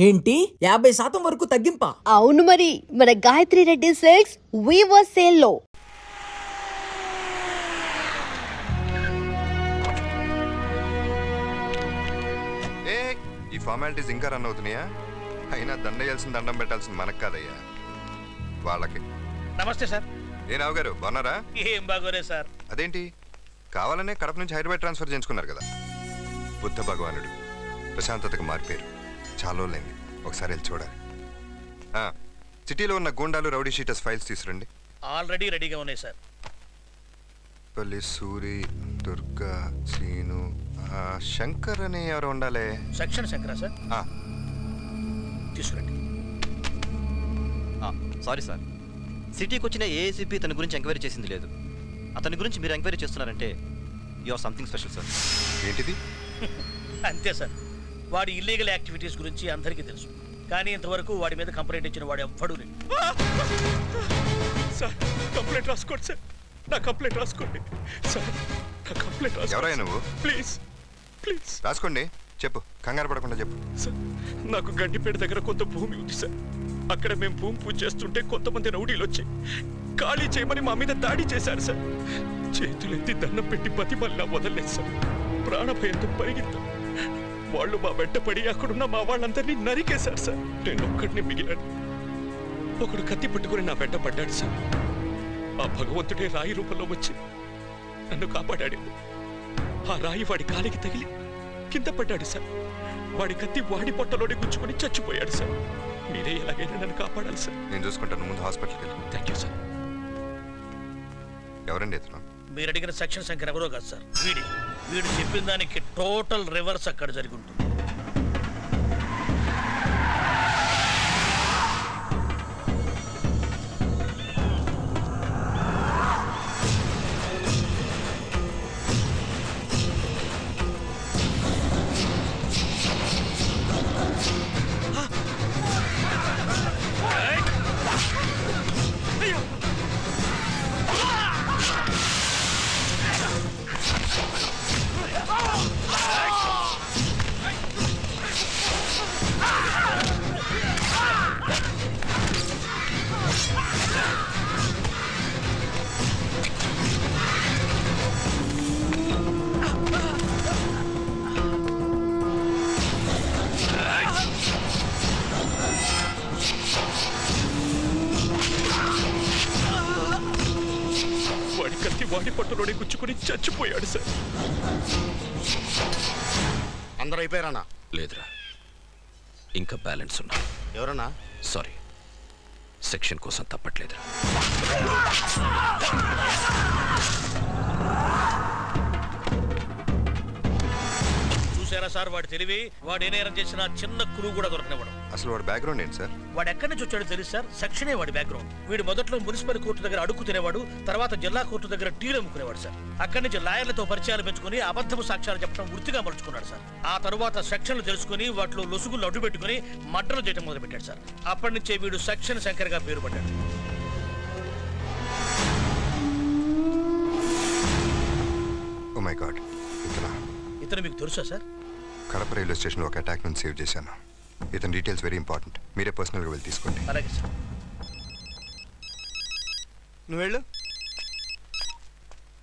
ఏంటి 50% వరకు తగ్గింపా? అవును మరి, మన Gayatri Reddy silks weaver sale లో. ఈ ఫార్మాలిటీస్ ఇంకా రన్ అవుతున్నాయా? అయినా దండేయాల్సిన దండం పెట్టాల్సిన మనకు కాదయ్యా, వాళ్ళకి. నమస్తే సార్. ఏ రావు గారు బాగున్నారా? ఏం బాగోరే సార్. అదేంటి, కావాలనే కడప నుంచి హైదరాబాద్ ట్రాన్స్ఫర్ చేయించుకున్నారు కదా? బుద్ధ భగవానుడు ప్రశాంతతకు మారిపోయారు. చాలా రోజులైంది, ఒకసారి వెళ్ళి చూడాలి. సిటీలో ఉన్న గూండాలు రౌడీ షీటర్స్ ఫైల్స్ తీసుకురండి. ఆల్రెడీ రెడీగా ఉన్నాయి సార్. పల్లి సూరి, దుర్గా, శ్రీను, శంకర్ అని ఎవరు ఉండాలి? సెక్షన్ శంకరా సార్? తీసుకురండి. సారీ సార్, సిటీకి వచ్చిన ఏఏసీపీ తన గురించి ఎంక్వైరీ చేసింది లేదు. అతని గురించి మీరు ఎంక్వైరీ చేస్తున్నారంటే you or something special sir. ఏంటిది? అంతే సార్, వాడి ఇల్లీగల్ యాక్టివిటీస్ గురించి అందరికీ తెలుసు, కానీ ఇంతవరకు వాడి మీద కంప్లైంట్ ఇచ్చిన వాడు ఎవ్వడూ లేడు. సార్ కంప్లైంట్ రాసుకోండి సార్, నా కంప్లైంట్ రాసుకోండి సార్, నా కంప్లైంట్ రాసుకోండి. ఎవరయ్యా నువ్వు? ప్లీజ్ ప్లీజ్ రాసుకోండి, చెప్పు, కంగారు పడకుండా చెప్పు. సార్, నాకు గండిపేట దగ్గర కొంత భూమి ఉంది సార్. అక్కడ మేము భూమి పూజ చేస్తుంటే కొంతమంది రౌడీలు వచ్చి ఖాళీ చేయమని మా మీద దాడి చేశారు సార్. చేతులెత్తి దండం పెట్టి బతిమల్లా వదలలేదు సార్. ప్రాణభయంతో పరిగెత్తాం. వాళ్ళు మా వెంట పడి అక్కడున్న మా వాళ్ళందరినీ నరికేశారు సార్. నేను ఒక్కడిని మిగిలాను. ఒకడు కత్తి పట్టుకుని నా వెంట పడ్డాడు సార్. ఆ భగవంతుడే రాయి రూపంలో వచ్చి నన్ను కాపాడాడు. ఆ రాయి వాడి కాలికి తగిలి కింద పడ్డాడు సార్. వాడి కత్తి వాడి పొట్టలోనే గుచ్చుకొని చచ్చిపోయాడు సార్. మీరే ఎలాగైనా నన్ను కాపాడాలి సార్. నేను చూసుకుంటాను, ముందు హాస్పిటల్కి వెళ్ళి. Thank you sir. ఎవరండి ఎత్తున్నా? మీరు అడిగిన సెక్షన్ శంకర్ ఎవరో కాదు సార్, వీడు చెప్పిన దానికి టోటల్ రివర్స్ అక్కడ జరిగి ఉంటుంది. వాడి పొట్టలోనే గుచ్చుకొని చచ్చిపోయాడు సార్. అందరూ అయిపోయారన్నా? లేదురా, ఇంకా బ్యాలెన్స్ ఉన్నా. ఎవరన్నా? సారీ, సెక్షన్ కోసం తప్పట్లేదురా. చూసారా సార్ వాడి తెలివి? వాడు ఏ నేరం చేసినా చిన్న క్లూ కూడా దొరకనివ్వడం. అసలు వాడు బ్యాక్గ్రౌండ్ ఏంటి సార్? వాడు ఎక్కడి నుంచి వచ్చాడో తెలుసు సార్, సెక్షనే వాడి బ్యాక్గ్రౌండ్. వీడు మొదట్లో మున్సిపల్ కోర్టు దగ్గర అడుగు తినేవాడు, తర్వాత జిల్లా కోర్టు దగ్గర టీలు అమ్ముకునేవాడు సార్. అక్కడి నుంచి లాయర్లతో పరిచయాలు పెంచుకుని అబద్ధపు సాక్ష్యాలు చెప్పడం వృత్తిగా మలుచుకున్నాడు సార్. ఆ తరువాత సెక్షన్లు తెలుసుకుని వాటిలో లొసుగులు అడ్డు పెట్టుకుని మర్డర్లు చేయడం మొదలుపెట్టాడు సార్. అప్పటి నుంచే వీడు సెక్షన్ శంకర్ గా పేరు పడ్డాడు. ఓ మై గాడ్, ఇతను మీకు తెలుసా సార్? కడప రైల్వే స్టేషన్లో ఒక అటాక్ నుంచి సేవ్ చేశాను. ఇతని డీటెయిల్స్ వెరీ ఇంపార్టెంట్, మీరే పర్సనల్గా వెళ్ళి తీసుకోండి. అలాగే సార్. నువ్వు వెళ్ళు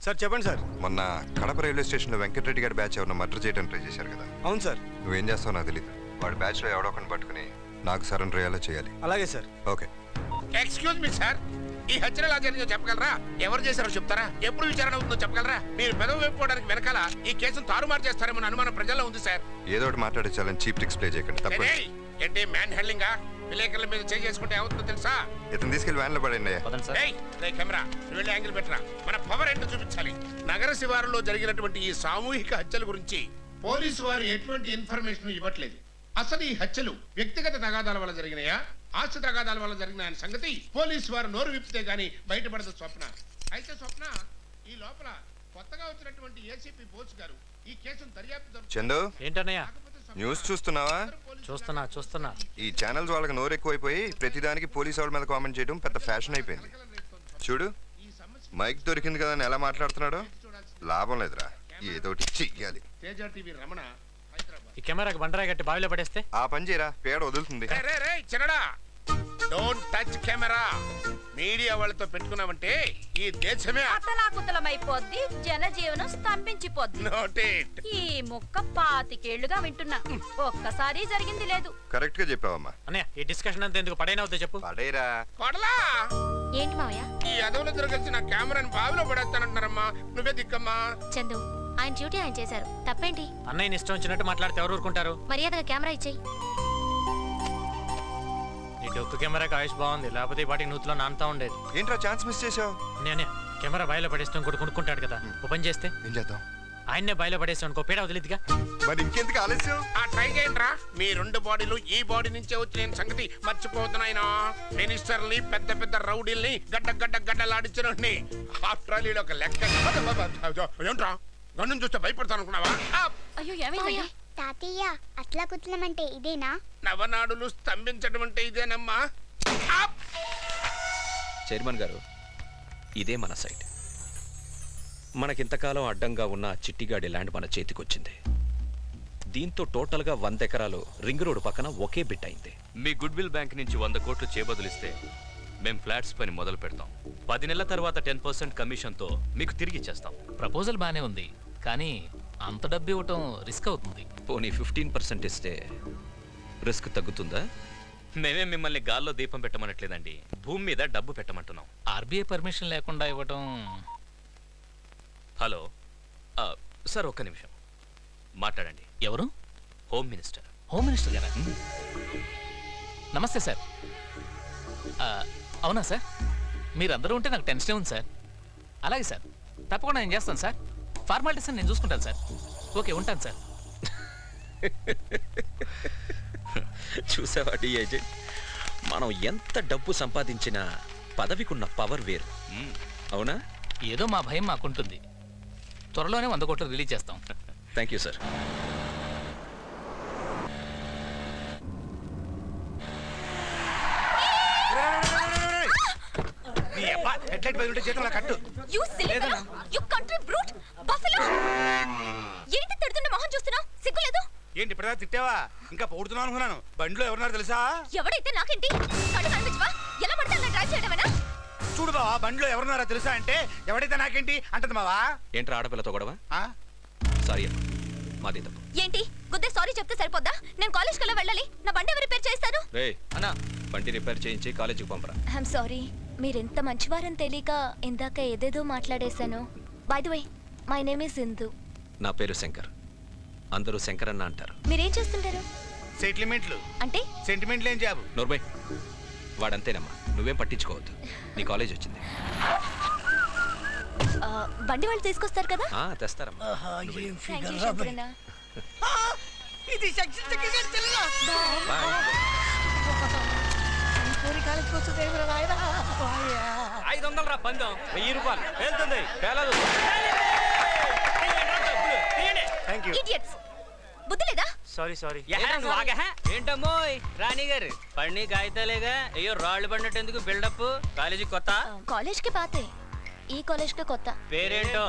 సార్. చెప్పండి సార్. మొన్న కడప రైల్వే స్టేషన్లో వెంకటరెడ్డి గారి బ్యాచ్ ఎవరిని మర్డర్ చేయడానికి ట్రై చేశారు కదా? అవును సార్. నువ్వేం చేస్తావు నాకు తెలియదు. వాడి బ్యాచ్లో ఎవడో ఒకరిని పట్టుకుని నాకు సరెండర్ అయ్యేలా చేయాలి. అలాగే sir. Okay. Excuse me sir, ఈ హత్యలు ఎలా జరిగిందో చెప్పగలరా? ఎవరు చేశారో చెప్తారా? ఎప్పుడు విచారణ అవుతుందో చెప్పగలరా? మీరు పెదవి వేపుకోవడానికి వెనకాల ఈ కేసును తారుమారు చేస్తారేమో అనుమానం ప్రజల్లో ఉంది సార్. ఏదో ఒకటి మాట్లాడించాలని చీప్ ట్రిక్స్ ప్లే చేయకండి. తప్పదు. ఏంటి మ్యాన్ హ్యాండ్లింగా? విలేకరుల మీద చేసుకుంటే ఏమవుతుందో తెలుసా? ఇతను తీసుకెళ్లి వ్యాన్లో పడండి. కెమెరా వెళ్ళి యాంగిల్ పెట్టరా, మన పవర్ ఏంటో చూపించాలి. నగర శివారులో జరిగినటువంటి ఈ సామూహిక హత్యల గురించి పోలీసు వారు ఎటువంటి ఇన్ఫర్మేషన్ ఇవ్వట్లేదు. అసలు ఈ హత్యలు వ్యక్తిగత తగాదాల వల్ల జరిగినాయా, ఆస్తి తగాదాల వల్ల జరిగిన సంగతి పోలీసు వారు నోరు విప్పితే గానీ బయటపడదు స్వప్న. అయితే స్వప్న, ఈ లోపల కొత్తగా వచ్చినటువంటి ఏసీపీ బోస్ గారు ఈ కేసును దర్యాప్తు. చందు, ఏంటన్నయ్య? న్యూస్ చూస్తున్నావా? చూస్తున్నా. ఈ ఛానల్స్ వాళ్ళకి నోరు ఎక్కువైపోయి ప్రతిదానికి పోలీసు వాళ్ళ మీద కామెంట్ చేయడం పెద్ద ఫ్యాషన్ అయిపోయింది. చూడు, మైక్ దొరికింది కదా అని ఎలా మాట్లాడుతున్నాడో. లాభం లేదురా, ఏదో ఒకటి చెయ్యాలి. తేజ టీవీ రమణ, హైదరాబాద్. ఈ కెమెరాకి బండరాయి కట్టి బావిలో పడేస్తే ఆ పని చేయరా, పేడ వదులుతుంది. రే, రే, రే, చిన్నడా డోంట్ టచ్ కెమెరా. మీడియా వాళ్ళతో పెట్టుకున్నామంటే ఈ దేశమే అతలాకుతలమైపోద్ది, జనజీవనం స్తంభించిపోద్ది. నోటేట్. ఈ ముక్క 25 ఏళ్లుగా వింటున్నా, ఒక్కసారి జరిగింది లేదు. కరెక్ట్ గా చెప్పావమ్మా. అన్నయ్య ఈ డిస్కషన్ అంతా ఎందుకు పడైనవుతో చెప్పు. పడేరా. కొడలా ఏంటి మావయ్య? ఈ అదవులిద్దరు కలిసి నా కెమెరాని బావిలో పడేస్తానంటున్నారమ్మా. నువ్వే దిక్కమ్మా. చందు, ఆయన డ్యూటీ ఆయన చేశారు, తప్పేంటి? అన్నయ్యని ఇష్టం వచ్చినట్టు మాట్లాడితే ఎవరు ఊరుకుంటారు? మర్యాదగా కెమెరా ఇచ్చేయి. ఈ డొక్కు కెమెరాకి ఆయుష్ బాగుంది, లేకపోతే ఈ పాటికి నూతిలో నానుతా ఉండేది. ఏంట్రా ఛాన్స్ మిస్ చేసావు? అన్నయ్య కెమెరా బావిలో పడేస్తే ఇంకోటి కొనుక్కుంటాడు కదా, ఓపెన్ చేస్తే ఏం చేద్దాం? ఆయన్నే బావిలో పడేస్తాం అనుకో, పేడ వదిలేదిగా. మరి ఇంకెందుకు ఆలస్యం? ఆ ట్రై చేయండి రా. మీ 2 బాడీలు ఈ బాడీ నుంచే వచ్చిన సంగతి మర్చిపోతున్నాయినా. మినిస్టర్ని, పెద్ద పెద్ద రౌడీల్ని గడ్డలాడించిన ఆఫ్టర్ ఆల్ ఒక లెక్క. ఏంట్రా గన్ను చూస్తే భయపడతాను అనుకున్నావా? అయ్యో ఏమైంది? తాతయ్య అట్లా కుట్లమంటే ఇదేనా? నవనాడులు స్తంభించడం అంటే ఇదేనమ్మా. చైర్మన్ గారు, ఇదే మన సైట్. మనకింతకాలం అడ్డంగా ఉన్న చిట్టిగాడి ల్యాండ్ మన చేతికొచ్చింది. దీంతో టోటల్గా 100 ఎకరాలు రింగ్ రోడ్ పక్కన ఒకే బిట్ అయింది. మీ గుడ్ విల్ బ్యాంక్ నుంచి 100 కోట్లు చేబదులిస్తే మేం ఫ్లాట్స్ పని మొదలు పెడతాం. 10 నెలల తర్వాత 10% కమిషన్తో మీకు తిరిగి ఇచ్చేస్తాం. ప్రపోజల్ బానే ఉంది, కానీ అంత డబ్బు ఇవ్వటం రిస్క్ అవుతుంది. పోనీ 15% ఇస్తే రిస్క్ తగ్గుతుందా? మేమేం మిమ్మల్ని గాల్లో దీపం పెట్టమనట్లేదండి, భూమి మీద డబ్బు పెట్టమంటున్నాం. ఆర్బీఐ పర్మిషన్ లేకుండా ఇవ్వటం. హలో సార్, ఒక్క నిమిషం మాట్లాడండి. ఎవరు? Home minister. హోమ్ మినిస్టర్ గారా? నమస్తే సార్. అవునా సార్? మీరందరూ ఉంటే నాకు టెన్షనే ఉంది సార్. అలాగే సార్, తప్పకుండా నేను చేస్తాను సార్. ఫార్మాలిటీస్ నేను చూసుకుంటాను సార్. ఓకే, ఉంటాను సార్. చూసావా ఏజెంట్, మనం ఎంత డబ్బు సంపాదించినా పదవికున్న పవర్ వేరు. అవునా? ఏదో మా భయం మాకుంటుంది. త్వరలోనే 100 కోట్లు రిలీజ్ చేస్తాం. Thank you sir. You silly fellow! You country brute! Buffalo! ఏంటి తిడుతున్న మొహం చూస్తున్నావు? సిగ్గులేదు? ఏంటి ఇప్పుడే తిట్టావా? ఇంకా పొగుడుతున్నావు అనుకున్నాను. బండిలో ఎవరున్నారు తెలుసా? ఎవడైతే నాకేంటి? కళ్ళు కనిపించవా? ఎలా పడితే అలా డ్రైవ్ చేయడమేనా? చూడు బావా, బండిలో ఎవరున్నారో తెలుసా అంటే ఎవడైతే నాకేంటి అంటది మావా. ఏంట్రా ఆడపిల్లతో గొడవ? సారీ అమ్మా, మాది తప్పు. ఏంటి గుద్దే సారీ చెప్తే సరిపోద్దా? నేను కాలేజ్కి ఎలా వెళ్ళాలి? నా బండి ఎవరు రిపేర్ చేస్తారు? రే అన్నా, బండి రిపేర్ చేయించి కాలేజీకి పంపరా. ఐఎమ్ సారీ, మీరెంత మంచివారని తెలియక ఇందాక ఏదేదో మాట్లాడేశాను. By the way, my name is Sindhu. నా పేరు శంకర్, అందరూ శంకర్ అన్న అంటారు. మీరేం చేస్తుంటారు? సెటిల్మెంట్లు అంటే సెంటిమెంట్లు ఏం జాబు? నోర్బై, వాడంతేనమ్మా, నువ్వేం పట్టించుకోవద్దు. నీ కాలేజ్ వచ్చింది. బండి వాళ్ళు తీసుకొస్తారు కదా? తెస్తారమ్మా. థ్యాంక్ యూ శంకరన్న. ఇది సెక్షన్ సెక్రటరీ చెల్లెలా? బాయ్. పూరి కాలేజ్కి వస్తుంది నాయనా. 500 రా పందెం, 1000 రూపాయలు వెళ్తుంది. పేలదు. Idiots! బుద్ధి లేదా? సారీ. ఏంటమ్మో రాణి గారు, పని కాగితాలేగా, అయ్యో రాళ్ళు పడినట్టు ఎందుకు బిల్డప్? కాలేజీ కొత్త? కాలేజ్కి పాతే, ఈ కాలేజ్కి కొత్త. పేరేంటో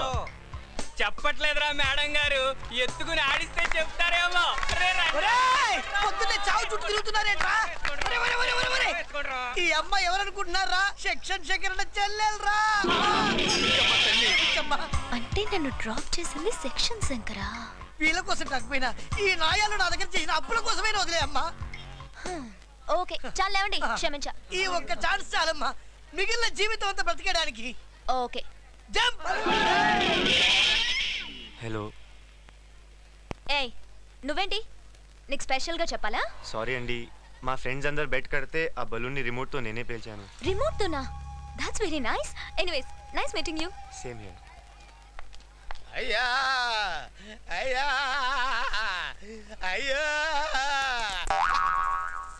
చెప్పట్లేదురా మేడం గారు, ఎత్తుకుని ఆడిస్తే చెప్తారేమో. పొద్దున్నే చావు చుట్టూ తిరుగుతున్నారేంట్రా? ఈ అమ్మాయి ఎవరనుకుంటున్నారా? Section secretary చెల్లెలరా. అంటే నన్ను డ్రాప్ చేసింది సెక్షన్ శంకరా? వీళ్ళ కోసం కాకపోయినా ఈ నాయాలు నా దగ్గర చేసిన అప్పుల కోసమైనా వదిలే అమ్మా. ఓకే, చాలు లేవండి, క్షమించా. ఈ ఒక్క ఛాన్స్ చాలమ్మా, మిగిలిన జీవితం అంతా బ్రతికేయడానికి. ఓకే. జంప్. హలో. ఏయ్, నువ్వేంటి? నీకు స్పెషల్గా చెప్పాలా? సారీ అండి, మా ఫ్రెండ్స్ అందరు బెట్ కడితే ఆ బలూన్ని రిమోట్తో నేనే పేల్చాను. రిమోట్ తోనా? That's very nice. Anyways, nice meeting you. Same here. అయ్యా అయ్యా అయ్యా,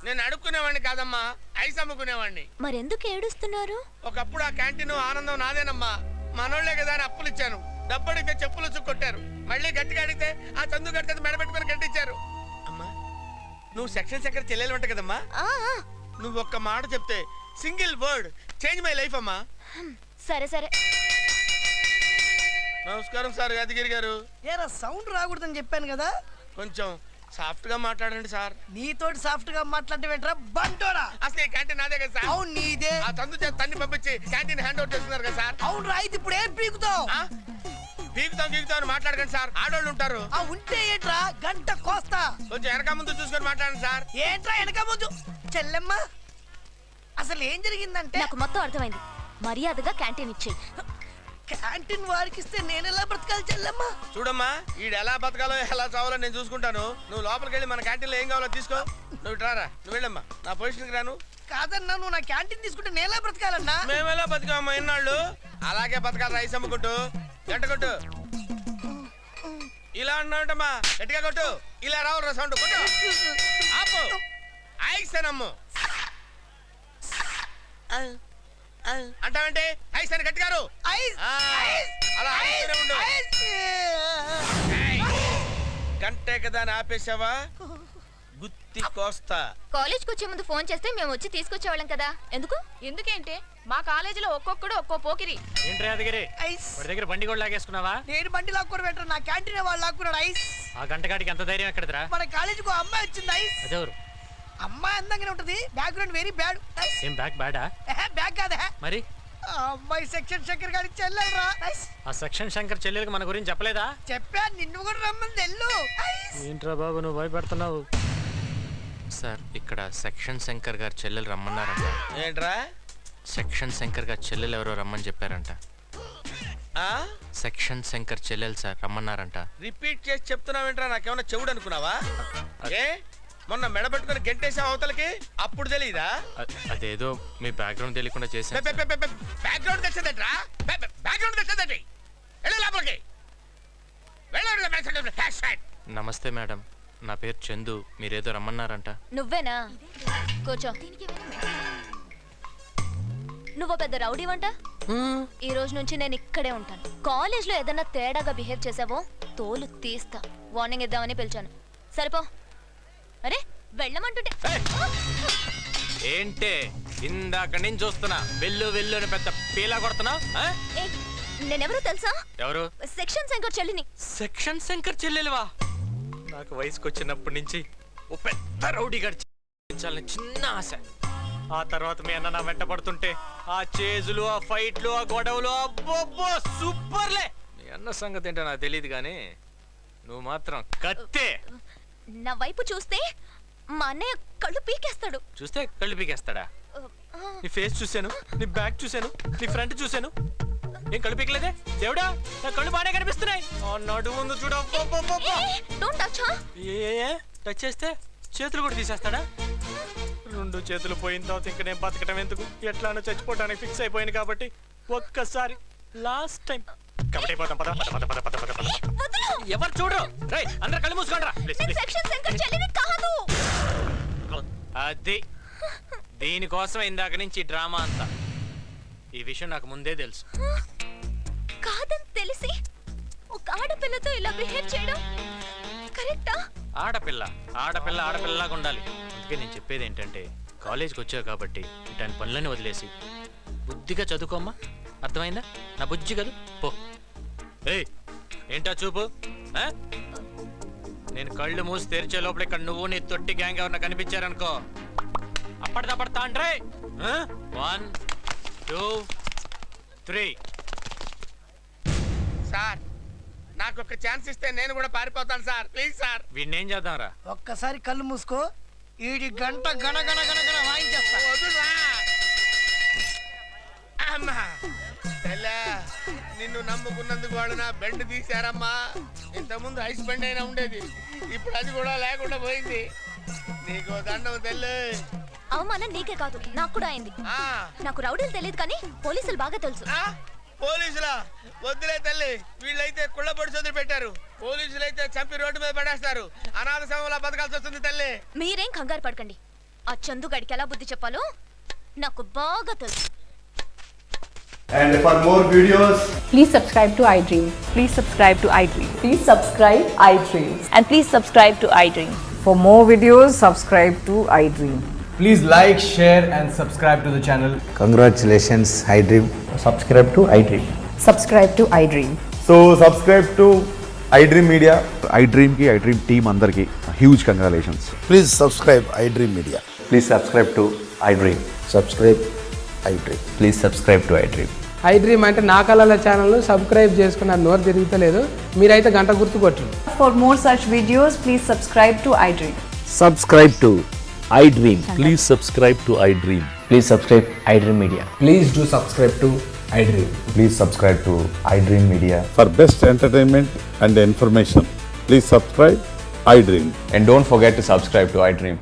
నేను అడుక్కునేవాడిని కాదమ్మా, ఐస్ అమ్ముకునేవాడిని. మరెందుకు ఏడుస్తున్నారు? ఒకప్పుడు ఆ క్యాంటీన్ ఆనందం నాదేనమ్మా. మనోళ్లే కదా అని అప్పులు ఇచ్చాను. డబ్బు అడిగితే చెప్పులు చుక్కొట్టారు. మళ్ళీ గట్టిగా అడిగితే ఆ చందు గడితే మెడబెట్టుకుని గట్టించారు. అమ్మా, నువ్వు సెక్షన్ సెక్రటరీ చెల్లెలు ఉంటా కదమ్మా. నువ్వు ఒక్క మాట చెప్తే, single word change my life అమ్మా. సరే సరే. నమస్కారం సార్ యాదగిరి గారు. ఏరా సౌండ్ రాకూడదని చెప్పాను కదా. కొంచెం సాఫ్ట్ గా మాట్లాడండి సార్. నీతోటి సాఫ్ట్ గా మాట్లాడటమేంట్రా బంటోడా? అసలు ఈ క్యాంటీన్ నాదే కదా సార్. అవును నీదే. ఆ తందు చేత తన్ని పంపించి క్యాంటీన్ హ్యాండ్ ఓవర్ చేస్తున్నారు కదా సార్. అవును రా, ఇది ఇప్పుడు ఏం పీకుతావు? పీకుతాం అని మాట్లాడకండి సార్, ఆడోళ్ళు ఉంటారు. ఆ ఉంటే ఏంట్రా, గంట కోస్తా. కొంచెం వెనక ముందు చూసుకొని మాట్లాడండి సార్. ఏంట్రా వెనక ముందు? చెల్లెమ్మ, అసలు ఏం జరిగిందంటే నాకు మొత్తం అర్థమైంది. మర్యాదగా క్యాంటీన్ ఇచ్చేయి. క్యాంటీన్ వారికి ఇస్తే నేను ఎలా బ్రతకాలి చెల్లెమ్మ? చూడమ్మా, ఈడు ఎలా బతకాలో ఎలా చావాలో నేను చూసుకుంటాను. నువ్వు లోపలికి వెళ్ళి మన క్యాంటీన్ లో ఏం కావాలో తీసుకో. నువ్వు ఇట్రారా, నువ్వు వెళ్ళమ్మా, నా పొజిషన్కి రాను. కాదన్నా, నువ్వు నా క్యాంటీన్ తీసుకుంటే నేను ఎలా బ్రతకాలన్నా? మేమెలా బతికామా ఇన్నాళ్ళు? అలాగే బతకాలి. రైస్ అమ్ముకుంటూ గంట కొట్టు. ఇలా అన్నావుంటమ్మా, గట్టిగా కొట్టు. ఇలా రావు సౌండ్ కొట్టు. ఆపు. ఐస్ అమ్ము అంటావంటే ఐస్ అని గట్టిగారు. అలా ఆపుతూనే ఉండు. గంటే కదా అని ఆపేసావా, గుత్తి కోస్తా. కాలేజ్కి వచ్చే ముందు ఫోన్ చేస్తే మేము వచ్చి తీసుకొచ్చేవాళ్ళం కదా. ఎందుకేంటే మా కాలేజీలో ఒక్కొక్కడు ఒక్కో పోకిరి. ఏంట్రా యాదగిరి, వాడి దగ్గర బండి కూడా లాగేసుకున్నావా? నేను బండి లాక్కుని పెట్టరు, నా క్యాంటీన్ వాళ్ళు లాక్కున్నాడు. ఐస్ ఆ గంటగాడికి ఎంత ధైర్యం ఎక్కడరా? మన కాలేజీకి అమ్మాయి వచ్చింది. ఐస్ అదెవరు? అమ్మాయి అందంగానే ఉంటది, బ్యాక్గ్రౌండ్ వెరీ బ్యాడ్. ఏం బ్యాక్ బ్యాడా? బ్యాక్ కాదా మరి? అమ్మాయి సెక్షన్ శంకర్ గారికి చెల్లెలరా. ఆ సెక్షన్ శంకర్ చెల్లెలకి మన గురించి చెప్పలేదా? చెప్పా, నిన్ను కూడా రమ్మని తెల్లు. ఏంట్రా బాబు నువ్వు భయపడుతున్నావు? సార్ ఇక్కడ సెక్షన్ శంకర్ గారు చెల్లెలు రమ్మన్నారంట. ఏంట్రా? సెక్షన్ శంకర్ గారు చెల్లెలు ఎవరో రమ్మని చెప్పారంట. సెక్షన్ శంకర్ చెల్లెలు సార్ రమ్మన్నారంట. రిపీట్ చేసి చెప్తున్నావేంట్రా? నాకేమన్నా చెవుడు అనుకున్నావా? ఏ మొన్న మెడబెట్టుకుని గెంటేసావు అవతలకి, అప్పుడు తెలీదా? అదేదో మీ బ్యాక్గ్రౌండ్ తెలియకుండా చేశాను. బ్యాక్గ్రౌండ్ తెచ్చేదట్రా, బ్యాక్గ్రౌండ్ తెచ్చేదటి. వెళ్ళు లోపలికి. నమస్తే మేడం, నా పేరు చందు, మీరేదో రమ్మన్నారంట. నువ్వేనా? కూర్చో. నువ్వు పెద్ద రౌడీవంట. ఈ రోజు నుంచి నేను ఇక్కడే ఉంటాను. కాలేజ్ లో ఏదైనా తేడాగా బిహేవ్ చేసావో తోలు తీస్తా. వార్నింగ్ ఇద్దామని పిలిచాను. సరిపో. అరే వెళ్ళమంటుంటే ఏంటే ఇందాక నేను చూస్తున్నా వెళ్ళు వెళ్ళు అని పెద్ద పీలా కొడుతున్నా. నేనెవరో తెలుసా? ఎవరు? సెక్షన్ శంకర్ చెల్లిని. సెక్షన్ శంకర్ చెల్లెలువా? నాకు వయసుకు వచ్చినప్పటి నుంచి ఓ పెద్ద రౌడీ గడిచాలని చిన్న ఆశ. ఆ తర్వాత మీ అన్న నా వెంట పడుతుంటే ఆ చేజులు, ఆ ఫైట్లు, ఆ గొడవలు, అబ్బో సూపర్లే. మీ అన్న సంగతి ఏంటో నాకు తెలియదు కానీ నువ్వు మాత్రం కత్తే. నా వైపు చూస్తే మా అన్నయ్య కళ్ళు పీకేస్తాడు. చూస్తే కళ్ళు పీకేస్తాడా? నీ ఫేస్ చూశాను, నీ బ్యాక్ చూశాను, నీ ఫ్రంట్ చూశాను, ఏం కళ్ళు పీకలేదే? దేవుడా, నా కళ్ళు బాగానే కనిపిస్తున్నాయి. అన్నాడు ముందు చూడ. టచ్ చేస్తే చేతులు కూడా తీసేస్తాడా? రెండు చేతులు పోయిన తర్వాత ఇంక నేను బతకటం ఎందుకు, ఎట్లానో చచ్చిపోవడానికి ఫిక్స్ అయిపోయింది కాబట్టి ఒక్కసారి లాస్ట్ టైం కబడ్డీ పోతాం. పద పద పద పద పద పద. ఎవరు చూడు, అందరు కళ్ళు మూసుకోండి. అది దీనికోసం ఇందాక నుంచి డ్రామా అంతా. ఈ విషయం నాకు ముందే తెలుసు. కాదని తెలిసి ఒక ఆడపిల్లతో ఇలా బిహేవ్ చేయడం కరెక్టా? ఆడపిల్ల ఆడపిల్ల ఆడపిల్లలాగా ఉండాలి. అందుకే నేను చెప్పేది ఏంటంటే కాలేజ్కి వచ్చావు కాబట్టి ఇట్లాంటి పనులన్నీ వదిలేసి బుద్ధిగా చదువుకోమ్మా. అర్థమైందా? నా బుజ్జి కదా పో. ఏయ్ ఏంటా చూపు? నేను కళ్ళు మూసి తెరిచే లోపల ఇక్కడ నువ్వు నీ తొట్టి గ్యాంగ్ ఎవరన్నా కనిపించారనుకో అప్పటిదప్పడతా అంటే 1 2 3. సార్ నాకు ఒక ఛాన్స్ ఇస్తే నేను కూడా పారిపోతాను సార్, ప్లీజ్ సార్. వీడిని ఏం చేద్దాంరా? ఒక్కసారి కళ్ళు మూసుకో, ఈడి గంట గణ గణ గణ గణ వాయించేస్తా. అమ్మా నిన్ను నమ్ముకున్నందుకు వాళ్ళు నా బెండ్ తీశారమ్మా. ఇంతకుముందు ఐస్ బెండ్ అయినా ఉండేది, ఇప్పుడు అది కూడా లేకుండా పోయింది. నీకు దండం తెల్లు. అవమానం నీకే కాదు నాకు కూడా అయింది. నాకు రౌడీలు తెలియదు కానీ పోలీసులు బాగా తెలుసు. పోలీసులా? వద్దులే తల్లి, వీళ్ళైతే కుళ్ళ పొడి చదువు పెట్టారు. పోలీసులైతే చంపి రోడ్డు మీద పడేస్తారు. అనాథ శవంలా బతకాల్సి వస్తుంది తల్లి. మీరేం కంగారు పడకండి. ఆ చందు గడికి ఎలా బుద్ధి చెప్పాలో నాకు బాగా తెలుసు. And for more videos, Please subscribe to iDream. Please subscribe to iDream. Please subscribe iDream. And please subscribe to iDream. For more videos, subscribe to iDream. please like, share and subscribe to the channel. Congratulations, iDream. Subscribe to iDream. Subscribe to iDream. So subscribe to iDream media, ఐ డ్రీమ్కి iDream team అందరికీ huge congratulations. Please subscribe iDream media. Please subscribe to iDream. Subscribe iDream. Please subscribe to iDream. IDream అంటే నా కళల channel subscribe చేసుకున్న నోరు తిరుగుతలేదు, మీరైతే గంట గుర్తు కొట్టండి. For more such videos, please subscribe to iDream. Subscribe to iDream. Please subscribe to iDream. Please subscribe iDream Media. Please do subscribe to iDream. Please subscribe to iDream media. For best entertainment and information, please subscribe iDream. And don't forget to subscribe to iDream.